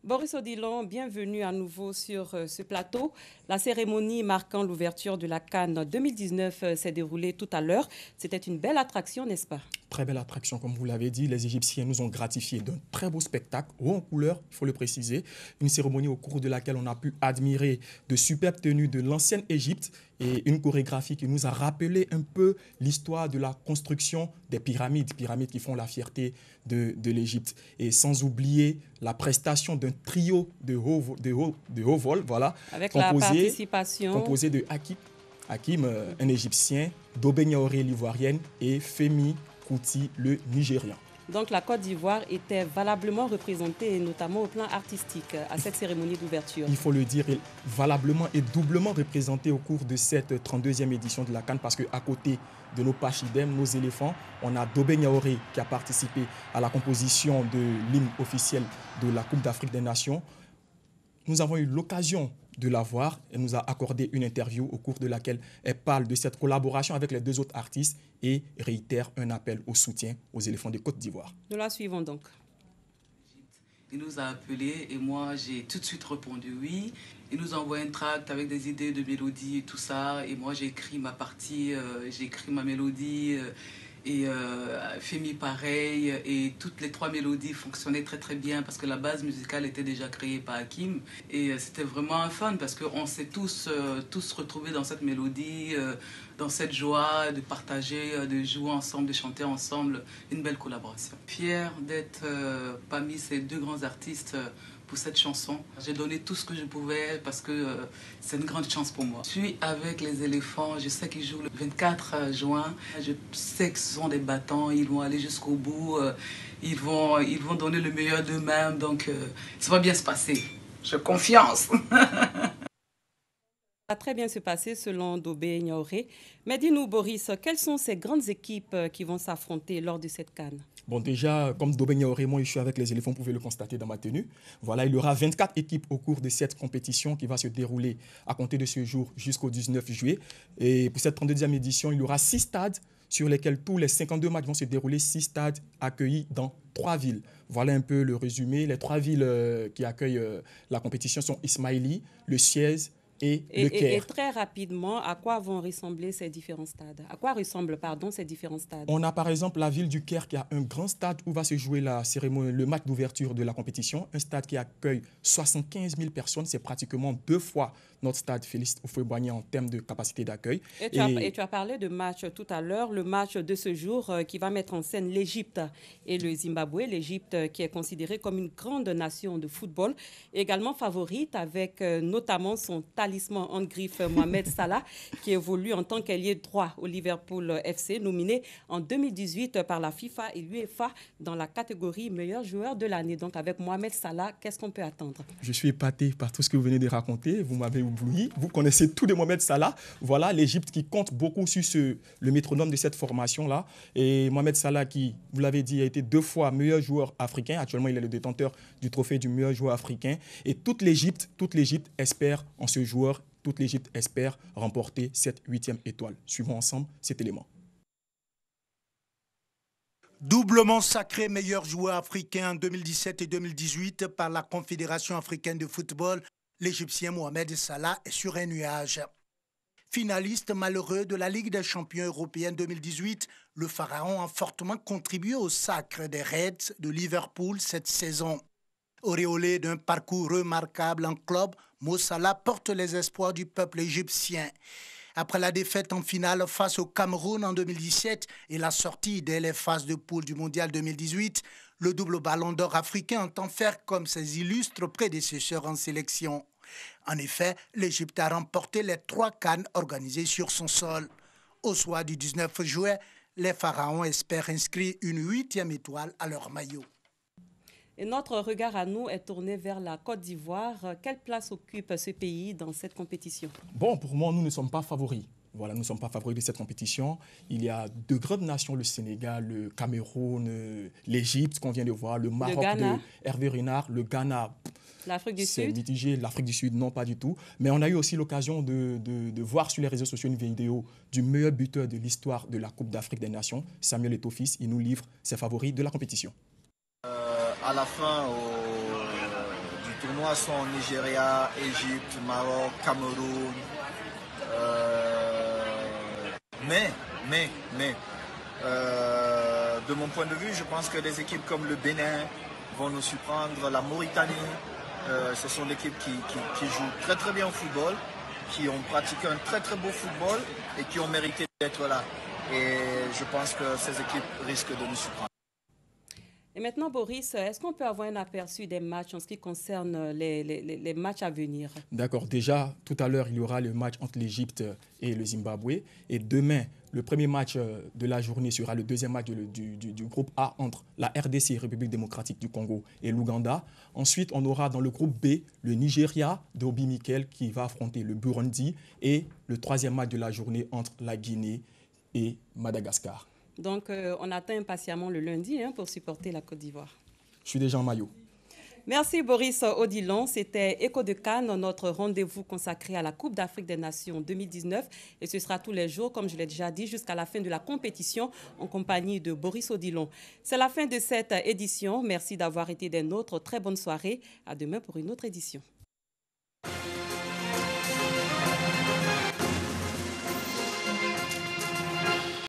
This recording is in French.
Boris Odilon, bienvenue à nouveau sur ce plateau. La cérémonie marquant l'ouverture de la CAN 2019 s'est déroulée tout à l'heure. C'était une belle attraction, n'est-ce pas? Très belle attraction, comme vous l'avez dit. Les Égyptiens nous ont gratifié d'un très beau spectacle, haut en couleur, il faut le préciser. Une cérémonie au cours de laquelle on a pu admirer de superbes tenues de l'ancienne Égypte et une chorégraphie qui nous a rappelé un peu l'histoire de la construction des pyramides, pyramides qui font la fierté de l'Égypte. Et sans oublier la prestation d'un trio de haut vol, voilà, Avec la participation. composé de Hakim, un Égyptien, Dobé Niaoré, l'ivoirienne, et Femi Kuti, le Nigérian. Donc la Côte d'Ivoire était valablement représentée, notamment au plan artistique, à cette cérémonie d'ouverture. Il faut le dire, valablement et doublement représentée au cours de cette 32e édition de la CAN, parce qu'à côté de nos pachidèmes, nos éléphants, on a Dobé Niaoré qui a participé à la composition de l'hymne officiel de la Coupe d'Afrique des Nations. Nous avons eu l'occasion de la voir. Elle nous a accordé une interview au cours de laquelle elle parle de cette collaboration avec les deux autres artistes et réitère un appel au soutien aux éléphants de Côte d'Ivoire. Nous la suivons donc. Il nous a appelés et moi j'ai tout de suite répondu oui. Il nous a envoyé un tract avec des idées de mélodie et tout ça. Et moi j'ai écrit ma partie, j'ai écrit ma mélodie. Et Femi pareil, et toutes les trois mélodies fonctionnaient très très bien parce que la base musicale était déjà créée par Hakim. Et c'était vraiment un fun parce qu'on s'est tous retrouvés dans cette mélodie, dans cette joie de partager, de jouer ensemble, de chanter ensemble. Une belle collaboration. Fier d'être parmi ces deux grands artistes pour cette chanson. J'ai donné tout ce que je pouvais parce que c'est une grande chance pour moi. Je suis avec les éléphants, je sais qu'ils jouent le 24 juin. Je sais que ce sont des battants, ils vont aller jusqu'au bout, ils vont donner le meilleur d'eux-mêmes, donc ça va bien se passer. J'ai confiance. Ça va très bien se passer selon Dobé Niaoré. Mais dis-nous, Boris, quelles sont ces grandes équipes qui vont s'affronter lors de cette CAN? Bon, déjà, comme Dobé Niaoré, moi, je suis avec les éléphants, vous pouvez le constater dans ma tenue. Voilà, il y aura 24 équipes au cours de cette compétition qui va se dérouler à compter de ce jour jusqu'au 19 juillet. Et pour cette 32e édition, il y aura 6 stades sur lesquels tous les 52 matchs vont se dérouler, 6 stades accueillis dans 3 villes. Voilà un peu le résumé. Les 3 villes qui accueillent la compétition sont Ismaïli, le Suez et le Caire. Et très rapidement, à quoi vont ressembler ces différents stades? À quoi ressemblent, pardon, ces différents stades? On a par exemple la ville du Caire qui a un grand stade où va se jouer la cérémonie, le match d'ouverture de la compétition. Un stade qui accueille 75 000 personnes. C'est pratiquement 2 fois notre stade Félix Houphouët-Boigny en termes de capacité d'accueil. Et tu as parlé de match tout à l'heure, le match de ce jour qui va mettre en scène l'Égypte et le Zimbabwe. L'Égypte qui est considérée comme une grande nation de football, également favorite avec notamment son talisman en griffe Mohamed Salah qui évolue en tant qu'ailier droit au Liverpool FC, nominé en 2018 par la FIFA et l'UEFA dans la catégorie meilleur joueur de l'année. Donc avec Mohamed Salah, qu'est-ce qu'on peut attendre? Je suis épaté par tout ce que vous venez de raconter. Vous m'avez oublié. Vous connaissez tout de Mohamed Salah. Voilà l'Égypte qui compte beaucoup sur le métronome de cette formation-là. Et Mohamed Salah qui, vous l'avez dit, a été 2 fois meilleur joueur africain. Actuellement, il est le détenteur du trophée du meilleur joueur africain. Et toute l'Égypte espère en ce joueur, toute l'Égypte espère remporter cette 8e étoile. Suivons ensemble cet élément. Doublement sacré meilleur joueur africain en 2017 et 2018 par la Confédération africaine de football, l'Égyptien Mohamed Salah est sur un nuage. Finaliste malheureux de la Ligue des champions européens 2018, le Pharaon a fortement contribué au sacre des Reds de Liverpool cette saison. Auréolé d'un parcours remarquable en club, Mo Salah porte les espoirs du peuple égyptien. Après la défaite en finale face au Cameroun en 2017 et la sortie dès les phases de poule du Mondial 2018, le double ballon d'or africain entend faire comme ses illustres prédécesseurs en sélection. En effet, l'Égypte a remporté les 3 CAN organisées sur son sol. Au soir du 19 juillet, les Pharaons espèrent inscrire une 8e étoile à leur maillot. Et notre regard à nous est tourné vers la Côte d'Ivoire. Quelle place occupe ce pays dans cette compétition? Bon, pour moi, nous ne sommes pas favoris. Voilà, nous ne sommes pas favoris de cette compétition. Il y a 2 grandes nations, le Sénégal, le Cameroun, l'Égypte qu'on vient de voir, le Maroc de Hervé Renard, le Ghana. L'Afrique du Sud? C'est mitigé. L'Afrique du Sud, non, pas du tout. Mais on a eu aussi l'occasion de voir sur les réseaux sociaux une vidéo du meilleur buteur de l'histoire de la Coupe d'Afrique des Nations, Samuel Eto'o-Fils. Il nous livre ses favoris de la compétition. À la fin du tournois sont Nigeria, Égypte, Maroc, Cameroun. Mais, de mon point de vue, je pense que des équipes comme le Bénin vont nous surprendre, la Mauritanie. Ce sont des équipes qui jouent très très bien au football, qui ont pratiqué un très très beau football et qui ont mérité d'être là. Et je pense que ces équipes risquent de nous surprendre. Et maintenant, Boris, est-ce qu'on peut avoir un aperçu des matchs en ce qui concerne les matchs à venir? D'accord. Déjà, tout à l'heure, il y aura le match entre l'Égypte et le Zimbabwe. Et demain, le premier match de la journée sera le deuxième match du groupe A entre la RDC, République démocratique du Congo, et l'Ouganda. Ensuite, on aura dans le groupe B le Nigeria d'Obi Mikel qui va affronter le Burundi. Et le troisième match de la journée entre la Guinée et Madagascar. Donc, on attend impatiemment le lundi pour supporter la Côte d'Ivoire. Je suis déjà en maillot. Merci Boris Odilon. C'était Écho de Cannes, notre rendez-vous consacré à la Coupe d'Afrique des Nations 2019. Et ce sera tous les jours, comme je l'ai déjà dit, jusqu'à la fin de la compétition en compagnie de Boris Odilon. C'est la fin de cette édition. Merci d'avoir été des nôtres. Très bonne soirée. À demain pour une autre édition.